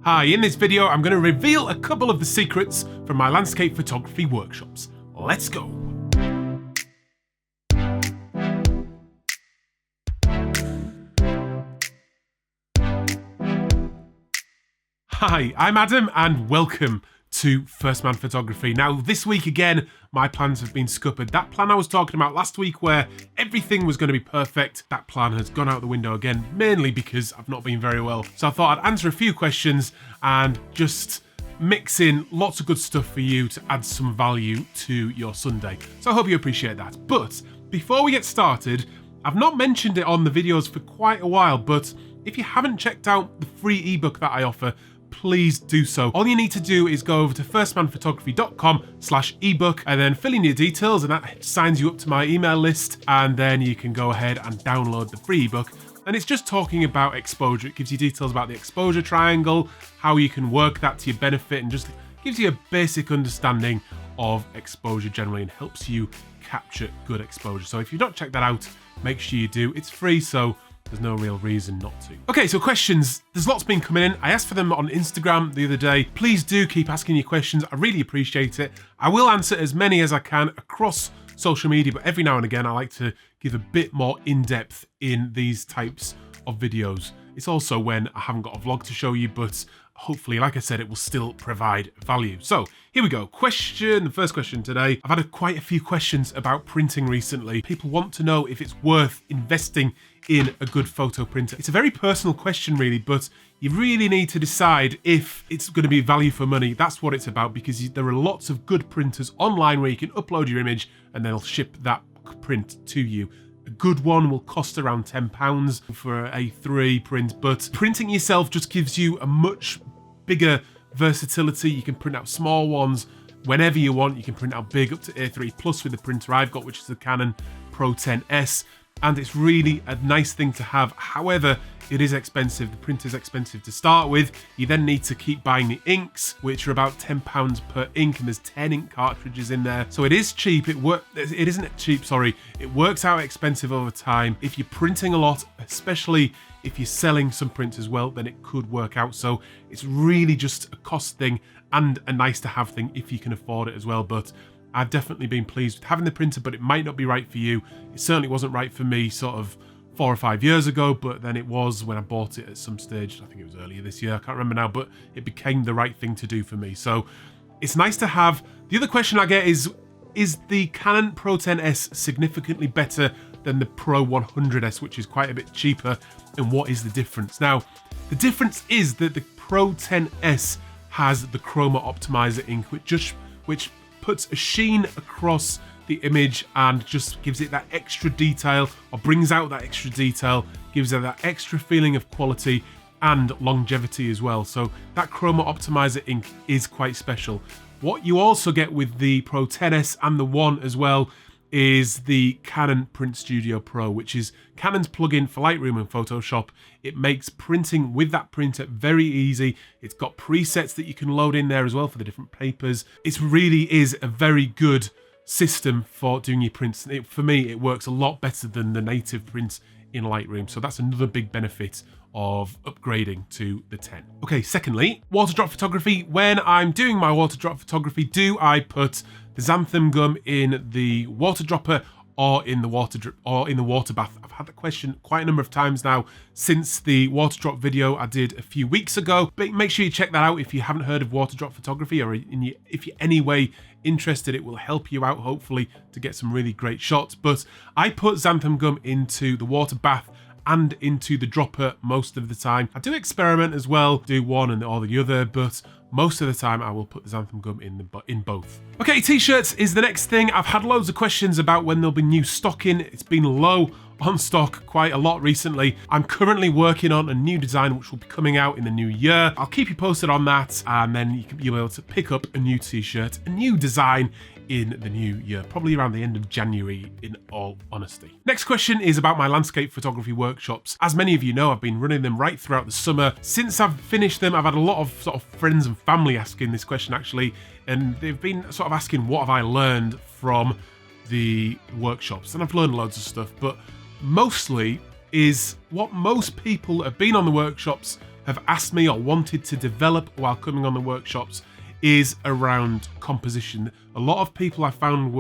Hi, in this video I'm going to reveal a couple of the secrets from my landscape photography workshops. Let's go! Hi, I'm Adam and welcome to First Man Photography. Now this week again, my plans have been scuppered. That plan I was talking about last week where everything was going to be perfect, that plan has gone out the window again, mainly because I've not been very well. So I thought I'd answer a few questions and just mix in lots of good stuff for you to add some value to your Sunday. So I hope you appreciate that. But before we get started, I've not mentioned it on the videos for quite a while, but if you haven't checked out the free ebook that I offer, please do so. All you need to do is go over to firstmanphotography.com/ebook and then fill in your details, and that signs you up to my email list, and then you can go ahead and download the free ebook. And it's just talking about exposure. It gives you details about the exposure triangle, how you can work that to your benefit, and just gives you a basic understanding of exposure generally and helps you capture good exposure. So if you've not checked that out, make sure you do. It's free, so there's no real reason not to. Okay, so questions. There's lots been coming in. I asked for them on Instagram the other day. Please do keep asking your questions. I really appreciate it. I will answer as many as I can across social media, but every now and again I like to give a bit more in-depth in these types of videos. It's also when I haven't got a vlog to show you, but hopefully, like I said, it will still provide value. So here we go. The first question today. I've had quite a few questions about printing recently. People want to know if it's worth investing in a good photo printer. It's a very personal question really, but you really need to decide if it's going to be value for money. That's what it's about, because there are lots of good printers online where you can upload your image and they'll ship that print to you. A good one will cost around £10 for a A3 print, but printing yourself just gives you a much bigger versatility. You can print out small ones whenever you want. You can print out big up to A3 plus with the printer I've got, which is the Canon Pro XS, and it's really a nice thing to have. However, it is expensive. The printer is expensive to start with. You then need to keep buying the inks, which are about £10 per ink, and there's 10 ink cartridges in there. So it is cheap. It isn't cheap, sorry. It works out expensive over time. If you're printing a lot, especially if you're selling some prints as well, then it could work out. So it's really just a cost thing and a nice to have thing if you can afford it as well. But I've definitely been pleased with having the printer, but it might not be right for you. It certainly wasn't right for me sort of 4 or 5 years ago, but then it was when I bought it at some stage. I think it was earlier this year, I can't remember now, but it became the right thing to do for me. So it's nice to have. The other question I get is the Canon Pro XS significantly better than the Pro 100S, which is quite a bit cheaper, and what is the difference? Now, the difference is that the Pro XS has the chroma optimizer ink, which puts a sheen across the image and just gives it that extra detail, or brings out that extra detail, gives it that extra feeling of quality and longevity as well. So that chroma optimizer ink is quite special. What you also get with the Pro XS and the One as well is the Canon Print Studio Pro, which is Canon's plugin for Lightroom and Photoshop. It makes printing with that printer very easy. It's got presets that you can load in there as well for the different papers. It really is a very good system for doing your prints. For me, it works a lot better than the native prints in Lightroom. So that's another big benefit of upgrading to the 10. Okay, secondly, water drop photography. When I'm doing my water drop photography, do I put the xanthan gum in the water dropper or in the water bath? I've had that question quite a number of times now since the water drop video I did a few weeks ago. But make sure you check that out if you haven't heard of water drop photography, or if you're any way interested, it will help you out hopefully to get some really great shots. But I put xanthan gum into the water bath and into the dropper most of the time. I do experiment as well, do one or the other, but most of the time I will put the xanthan gum in both. Okay, t-shirts is the next thing. I've had loads of questions about when there'll be new stock in. It's been low on stock quite a lot recently. I'm currently working on a new design which will be coming out in the new year. I'll keep you posted on that, and then you'll be able to pick up a new t-shirt, a new design in the new year, probably around the end of January, in all honesty. Next question is about my landscape photography workshops. As many of you know, I've been running them right throughout the summer. Since I've finished them, I've had a lot of sort of friends and family asking this question actually, and they've been sort of asking what have I learned from the workshops, and I've learned loads of stuff, but mostly is what most people have been on the workshops have asked me or wanted to develop while coming on the workshops is around composition. A lot of people I found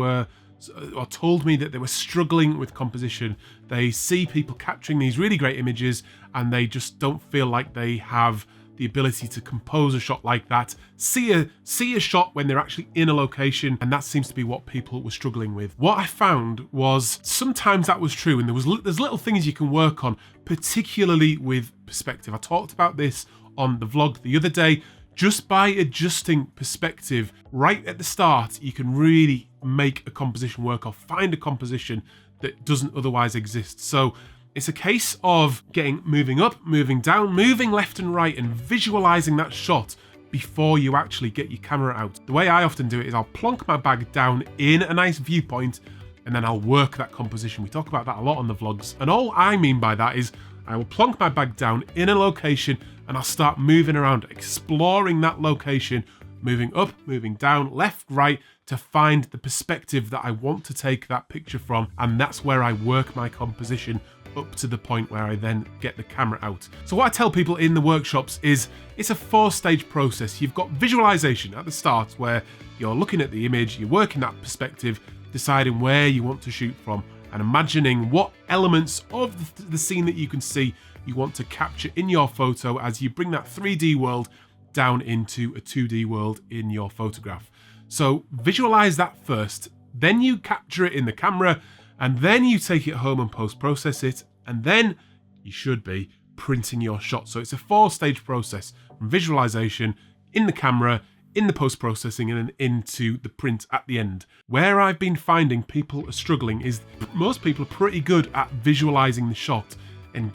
told me that they were struggling with composition. They see people capturing these really great images and they just don't feel like they have the ability to compose a shot like that, see a shot when they're actually in a location, and that seems to be what people were struggling with. What I found was sometimes that was true, and there's little things you can work on, particularly with perspective. I talked about this on the vlog the other day. Just by adjusting perspective right at the start, you can really make a composition work or find a composition that doesn't otherwise exist. So it's a case of moving up, moving down, moving left and right, and visualizing that shot before you actually get your camera out. The way I often do it is I'll plonk my bag down in a nice viewpoint, and then I'll work that composition. We talk about that a lot on the vlogs. And all I mean by that is I will plonk my bag down in a location and I'll start moving around, exploring that location, moving up, moving down, left, right, to find the perspective that I want to take that picture from. And that's where I work my composition up to the point where I then get the camera out. So what I tell people in the workshops is it's a 4-stage process. You've got visualization at the start where you're looking at the image, you're working that perspective, deciding where you want to shoot from, and imagining what elements of the scene that you can see you want to capture in your photo as you bring that 3D world down into a 2D world in your photograph. So visualize that first, then you capture it in the camera, and then you take it home and post-process it, and then you should be printing your shot. So it's a 4-stage process from visualization, in the camera, in the post-processing, and then into the print at the end. Where I've been finding people are struggling is most people are pretty good at visualizing the shot and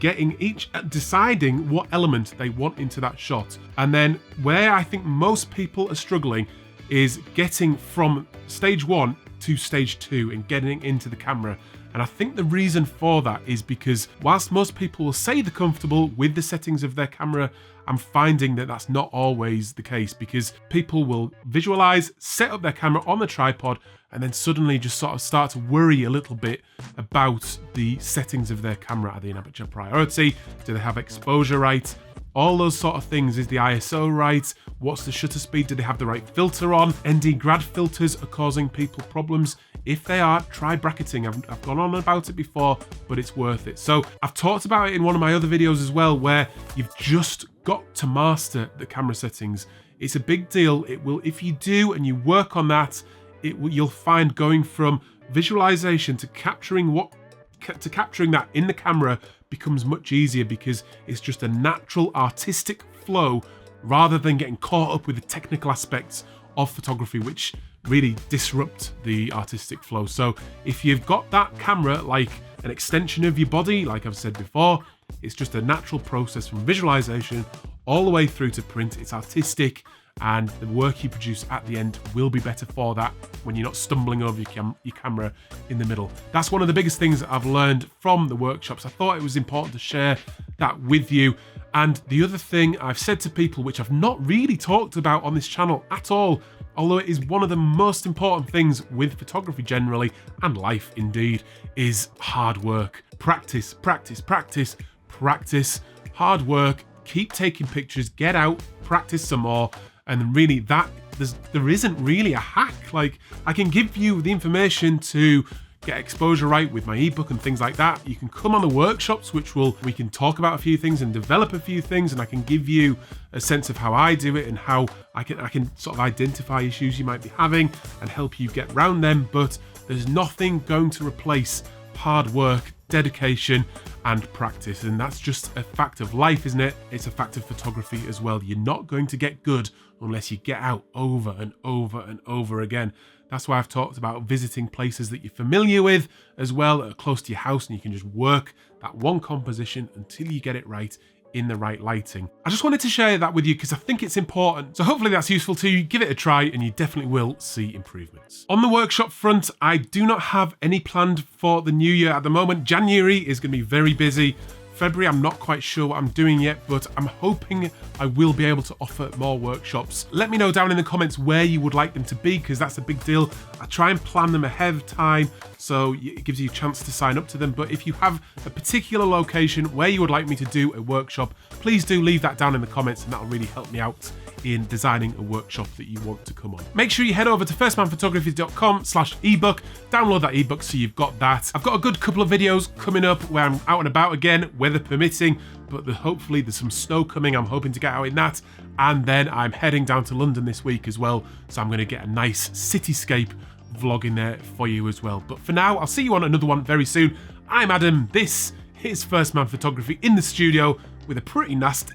deciding what element they want into that shot. And then where I think most people are struggling is getting from stage 1 to stage 2 and getting into the camera. And I think the reason for that is because whilst most people will say they're comfortable with the settings of their camera, I'm finding that that's not always the case, because people will visualize, set up their camera on the tripod, and then suddenly just sort of start to worry a little bit about the settings of their camera. Are they in aperture priority? Do they have exposure right? All those sort of things. Is the ISO right? What's the shutter speed? Do they have the right filter on? ND grad filters are causing people problems. If they are, try bracketing. I've gone on about it before, but it's worth it. So I've talked about it in one of my other videos as well, where you've just got to master the camera settings. It's a big deal. It will, if you do and you work on that, you'll find going from visualization to capturing that in the camera becomes much easier, because it's just a natural artistic flow rather than getting caught up with the technical aspects of photography, which really disrupt the artistic flow. So if you've got that camera like an extension of your body, like I've said before, it's just a natural process from visualization all the way through to print. It's artistic, and the work you produce at the end will be better for that when you're not stumbling over your camera in the middle. That's one of the biggest things that I've learned from the workshops. I thought it was important to share that with you. And the other thing I've said to people, which I've not really talked about on this channel at all, although it is one of the most important things with photography generally, and life indeed, is hard work. Practice, practice, practice, practice, hard work, keep taking pictures, get out, practice some more. And really there isn't really a hack. Like, I can give you the information to get exposure right with my ebook and things like that. You can come on the workshops, we can talk about a few things and develop a few things, and I can give you a sense of how I do it and how I can sort of identify issues you might be having and help you get around them. But there's nothing going to replace hard work, dedication, and practice. And that's just a fact of life, isn't it? It's a fact of photography as well. You're not going to get good unless you get out over and over and over again. That's why I've talked about visiting places that you're familiar with as well, that are close to your house, and you can just work that one composition until you get it right in the right lighting. I just wanted to share that with you because I think it's important. So hopefully that's useful to you. Give it a try and you definitely will see improvements. On the workshop front, I do not have any planned for the new year at the moment. January is going to be very busy. February, I'm not quite sure what I'm doing yet, but I'm hoping I will be able to offer more workshops. Let me know down in the comments where you would like them to be, because that's a big deal. I try and plan them ahead of time so it gives you a chance to sign up to them. But if you have a particular location where you would like me to do a workshop, please do leave that down in the comments, and that'll really help me out in designing a workshop that you want to come on. Make sure you head over to firstmanphotography.com/ebook, download that ebook so you've got that. I've got a good couple of videos coming up where I'm out and about again, weather permitting, but hopefully there's some snow coming. I'm hoping to get out in that. And then I'm heading down to London this week as well, so I'm going to get a nice cityscape vlog in there for you as well. But for now, I'll see you on another one very soon. I'm Adam. This is First Man Photography in the studio with a pretty nasty,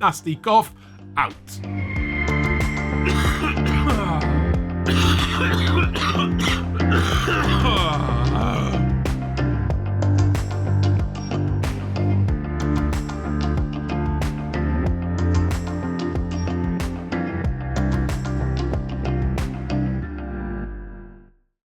nasty cough. Out.